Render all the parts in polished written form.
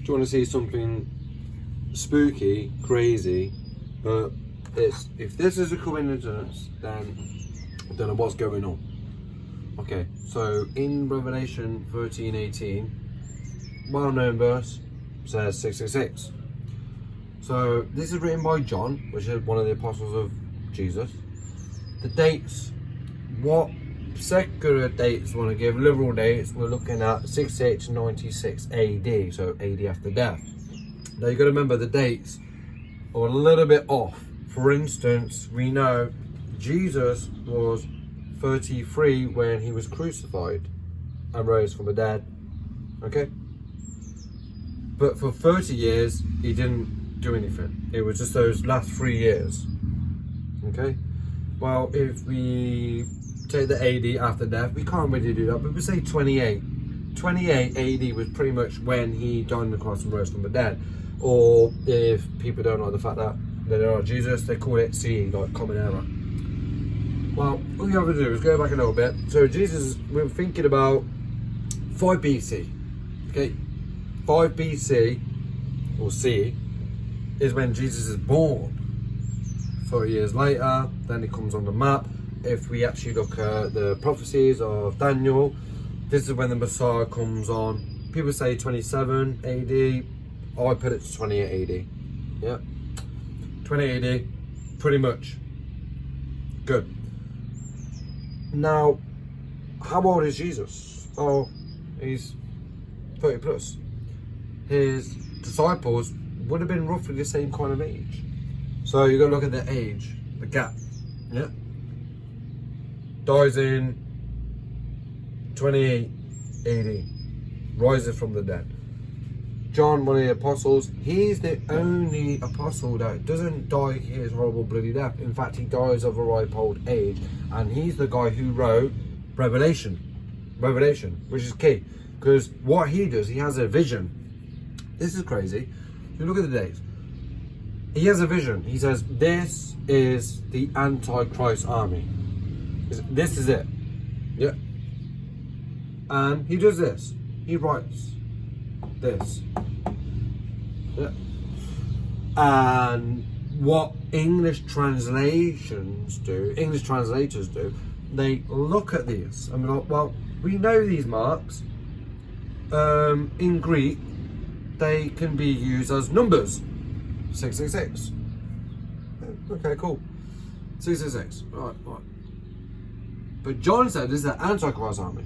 you want to see something spooky, crazy, but if this is a coincidence, then I don't know what's going on. Okay, so in Revelation 13:18, well-known verse says 666. So this is written by John, which is one of the apostles of Jesus. The dates, what secular dates want to give, liberal dates, we're looking at 6696 AD, so AD after death. Now you got to remember the dates are a little bit off. For instance, we know Jesus was 33 when he was crucified and rose from the dead. Okay? But for 30 years, he didn't do anything. It was just those last 3 years. Okay? Well, if we take the AD after death, we can't really do that, but we say 28. 28 AD was pretty much when he died on the cross and rose from the dead. Or if people don't like the fact that they're not Jesus, they call it CE, like common era. Well, all you have to do is go back a little bit. So Jesus, we're thinking about 5 BC. Okay? 5 BC, or C, is when Jesus is born. 30 years later, then he comes on the map. If we actually look at the prophecies of Daniel, this is when the Messiah comes on. People say 27 AD. I put it to 28 AD. Yeah. 28 AD, pretty much. Good. Now, how old is Jesus? Oh, he's 30 plus. His disciples would have been roughly the same kind of age. So you got to look at the age, the gap. Yeah. Dies in 28 AD, rises from the dead. John, one of the apostles, he's the only apostle that doesn't die his horrible bloody death. In fact, he dies of a ripe old age, and he's the guy who wrote Revelation, which is key, because what he does, he has a vision. This is crazy. You look at the dates. He has a vision. He says, this is the Antichrist army. This is it. Yeah. And he does this. He writes this. Yeah. And what English translators do, they look at these and be like, well, we know these marks. In Greek, they can be used as numbers. 666. Okay, cool. 666. Right. But John said this is the Antichrist army.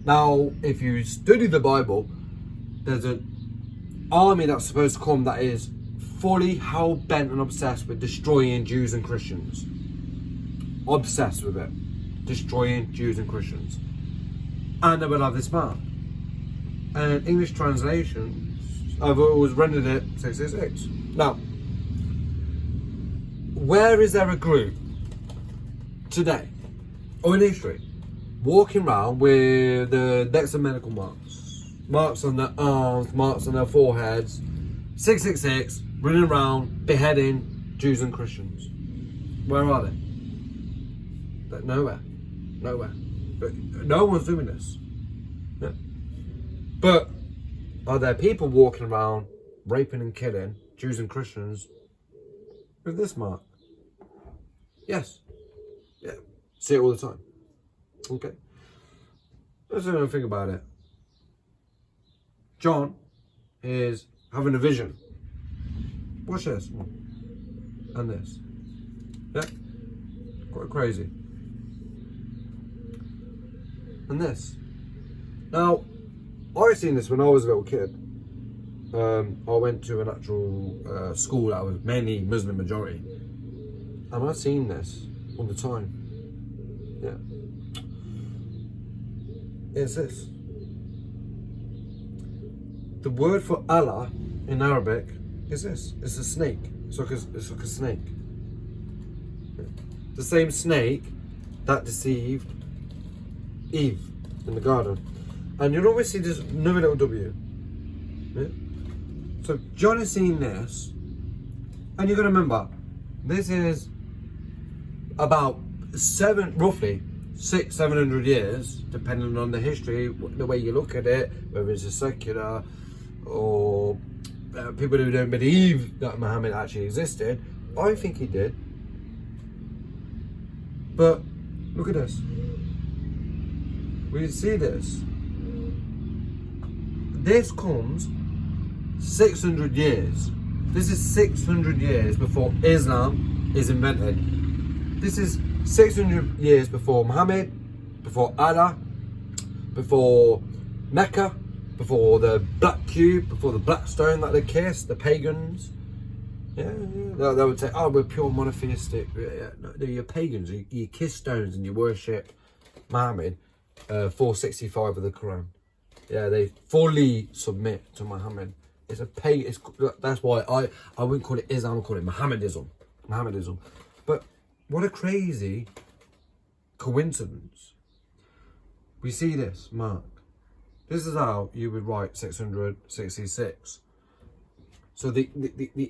Now, if you study the Bible, there's an army that's supposed to come that is fully hell-bent and obsessed with destroying Jews and Christians. Obsessed with it. Destroying Jews and Christians. And they will have this mark. And English translations have always rendered it 666. Now, where is there a group today, or in history, walking around with the decks of medical marks on their arms, marks on their foreheads, 666, running around beheading Jews and Christians? Where are they? Nowhere. But no one's doing this. Yeah. But are there people walking around raping and killing Jews and Christians with this mark? Yes. Yeah. See it all the time. Okay. Let's have a think about it. John is having a vision. Watch this. And this. Yeah. Quite crazy. And this. Now, I seen this when I was a little kid. I went to an actual school that was mainly Muslim majority, and I've seen this all the time. Yeah, it's this. The word for Allah in Arabic is this. It's a snake. It's like a snake. The same snake that deceived Eve in the garden. And you'll always see this another little W. Yeah? So John is seeing this, and you've got to remember, this is about roughly 600-700 years, depending on the history, the way you look at it, whether it's a secular, or people who don't believe that Muhammad actually existed. I think he did. But look at this. We see this. This comes 600 years. This is 600 years before Islam is invented. This is 600 years before Muhammad, before Allah, before Mecca, before the black cube, before the black stone that they kissed, the pagans. Yeah. They would say, oh, we're pure monotheistic. No, you're pagans. You kiss stones and you worship Muhammad. 465 of the Quran. Yeah, they fully submit to Muhammad. It's a pagan. That's why I wouldn't call it Islam. I call it Mohammedism. But what a crazy coincidence. We see this, Mark. This is how you would write 666. So the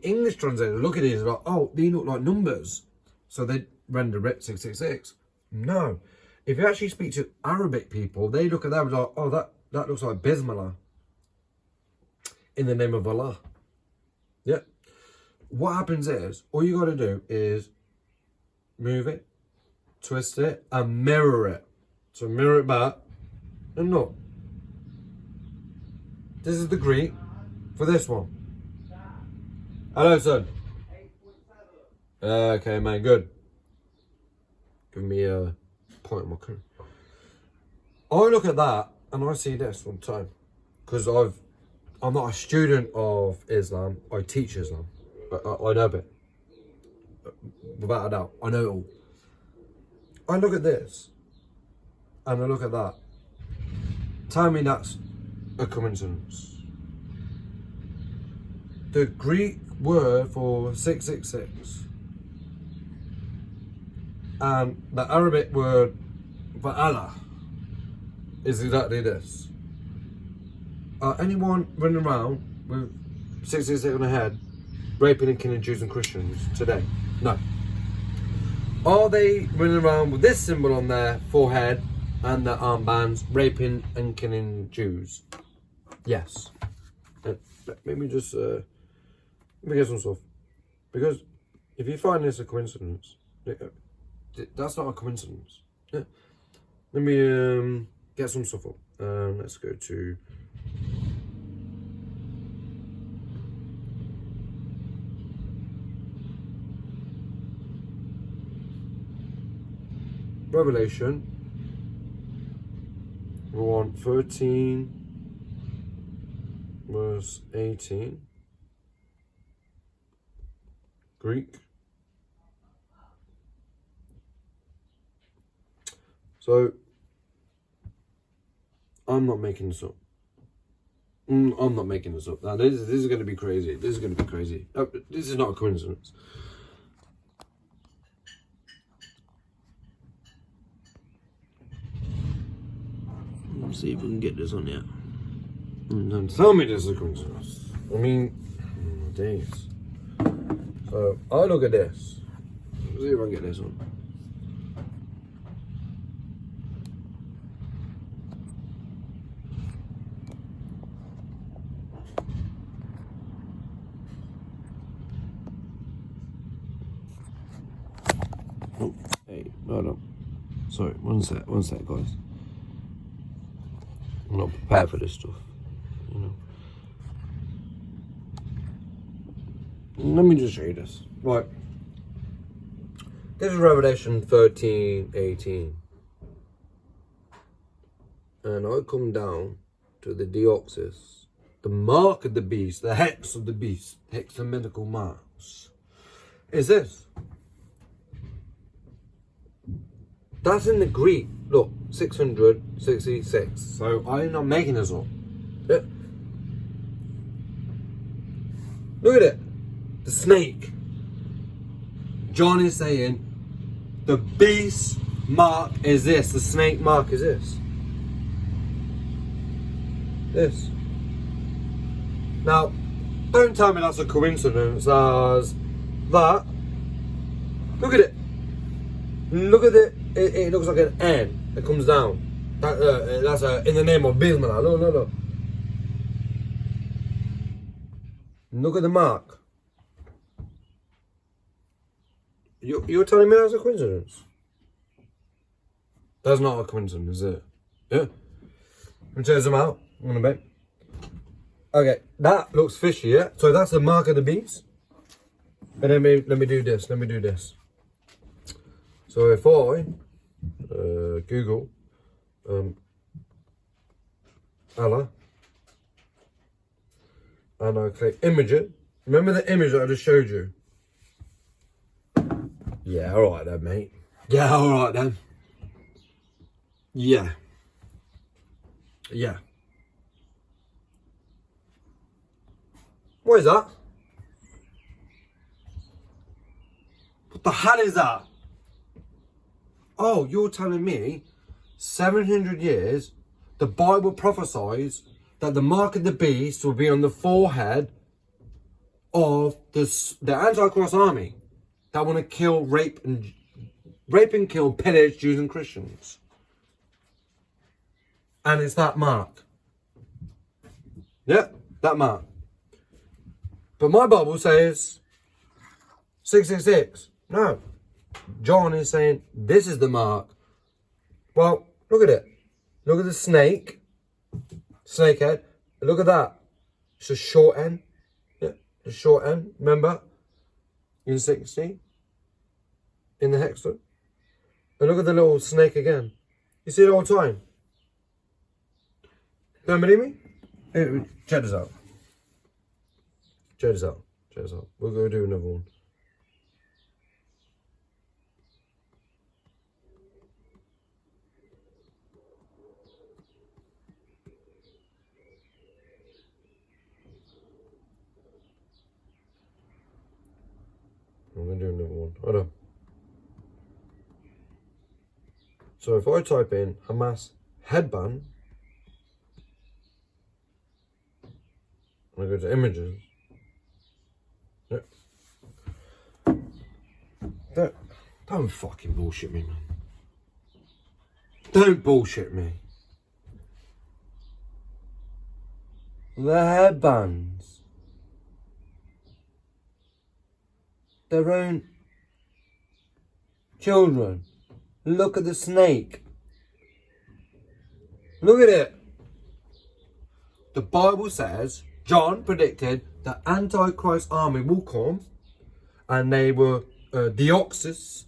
English translator look at it and like, oh, these look like numbers. So they render it 666. No. If you actually speak to Arabic people, they look at that and like, oh, that looks like Bismillah. In the name of Allah. Yeah. What happens is, all you got to do is move it, twist it, and mirror it. So mirror it back, and look. This is the Greek for this one. Hello, son. Okay, man, good. Give me a point on my curve. I look at that and I see this all the time. Because I'm not a student of Islam, I teach Islam. But I know a bit. Without a doubt, I know it all. I look at this and I look at that. Tell me that's a coincidence. The Greek word for 666 and the Arabic word for Allah is exactly this. Anyone running around with 666 on their head raping and killing Jews and Christians today? No. Are they running around with this symbol on their forehead and their armbands raping and killing Jews? Yes. Let me just let me get some stuff, because if you find this a coincidence, that's not a coincidence. Yeah. Let me get some stuff up. Let's go to Revelation. We want 13 verse 18. Greek. So I'm not making this up. I'm not making this up. Now this is going to be crazy. This is going to be crazy. This is not a coincidence. Let's see if we can get this on here. Don't tell me this is a coincidence. I mean, days. So I look at this. Let's see if I can get this on. Oh, hey, hold on. Sorry, one sec, guys. I'm not prepared for this stuff, you know. Let me just show you this. Right. This is Revelation 13:18. And I come down to the deoxys, the mark of the beast, the hex of the beast, hexametical marks. Is this? That's in the Greek. Look, 666. So I'm not making this up. Yeah. Look at it. The snake. John is saying the beast mark is this. The snake mark is this. This. Now, don't tell me that's a coincidence as that. Look at it. Look at it. It looks like an N that comes down. That's in the name of Bismillah. Look. Look at the mark. You're telling me that's a coincidence? That's not a coincidence, is it? Yeah. Let me them out in a bit. Okay, that looks fishy, yeah? So that's the mark of the beast. And let me do this. Let me do this. So if I Google Allah and I click image it. Remember the image that I just showed you? Yeah, alright then, mate. Yeah, alright then. Yeah. Yeah. What is that? What the hell is that? Oh, you're telling me 700 years the Bible prophesies that the mark of the beast will be on the forehead of the Antichrist army that want to kill, rape and kill, pillage Jews and Christians. And it's that mark. Yeah, that mark. But my Bible says 666. No. John is saying this is the mark. Well, look at it. Look at the snake. Snake head. Look at that. It's a short end. Yeah, a short end. Remember? In 60. In the hexagon. And look at the little snake again. You see it all the time. Don't believe me? Hey, check this out. Check this out. Check this out. We're going to do another one. I'm going to do another one. Hold on. So if I type in Hamas headband, I go to images. Yep. Don't fucking bullshit me, man. Don't bullshit me. The headbands. Their own children. Look at the snake. Look at it. The Bible says John predicted the Antichrist army will come, and they were deoxys.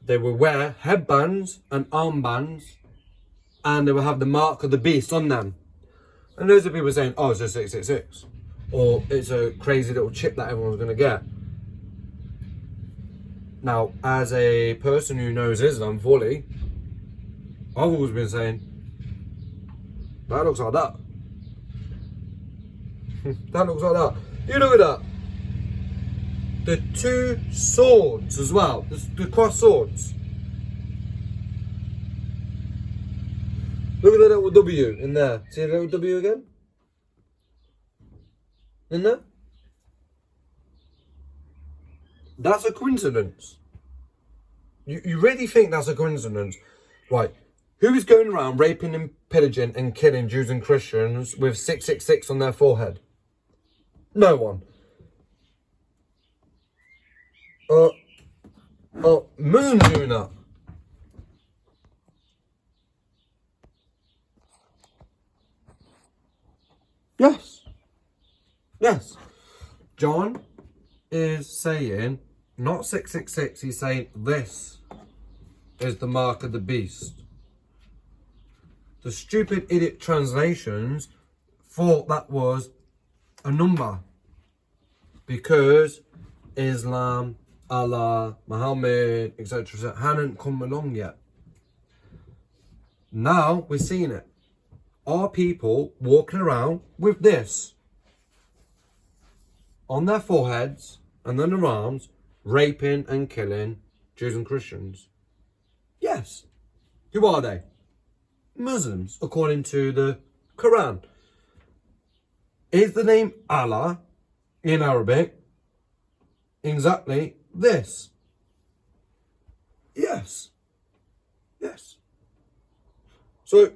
They will wear headbands and armbands, and they will have the mark of the beast on them. And those are people saying, oh, it's a 666. Or it's a crazy little chip that everyone's going to get. Now, as a person who knows Islam fully, I've always been saying, that looks like that. That looks like that. You look at that. The two swords as well. The cross swords. Look at the little W in there. See the little W again? In there? That's a coincidence. You really think that's a coincidence? Right. Who is going around raping and pillaging and killing Jews and Christians with 666 on their forehead? No one. Muslims doing that. Yes. Yes. John is saying, not 666, he's saying this is the mark of the beast. The stupid idiot translations thought that was a number because Islam, Allah, Muhammad, etc. hadn't come along yet. Now we're seeing it. Are people walking around with this on their foreheads and then their arms, raping and killing Jews and Christians? Yes. Who are they? Muslims, according to the Quran. Is the name Allah in Arabic exactly this? Yes. Yes. So,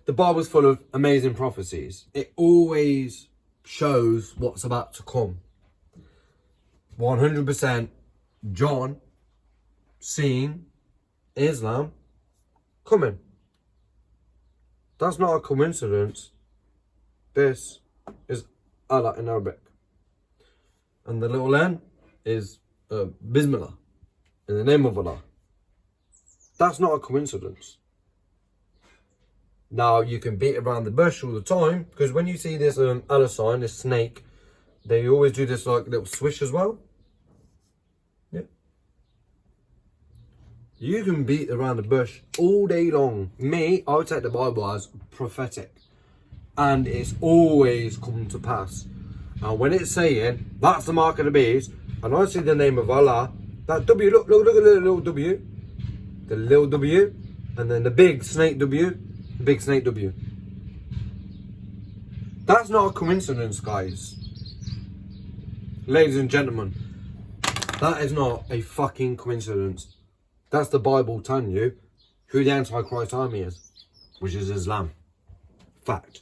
the Bible's full of amazing prophecies. It always shows what's about to come. 100% John seen Islam coming. That's not a coincidence. This is Allah in Arabic. And the little N is Bismillah, in the name of Allah. That's not a coincidence. Now, you can beat around the bush all the time, because when you see this Allah sign, this snake, they always do this like little swish as well. Yeah. You can beat around the bush all day long. Me, I would take the Bible as prophetic. And it's always come to pass. And when it's saying, that's the mark of the beast, and I see the name of Allah, that W, look at the little W. The little W, and then the big snake W, the big snake W. That's not a coincidence, guys. Ladies and gentlemen, that is not a fucking coincidence. That's the Bible telling you who the Antichrist army is, which is Islam. Fact.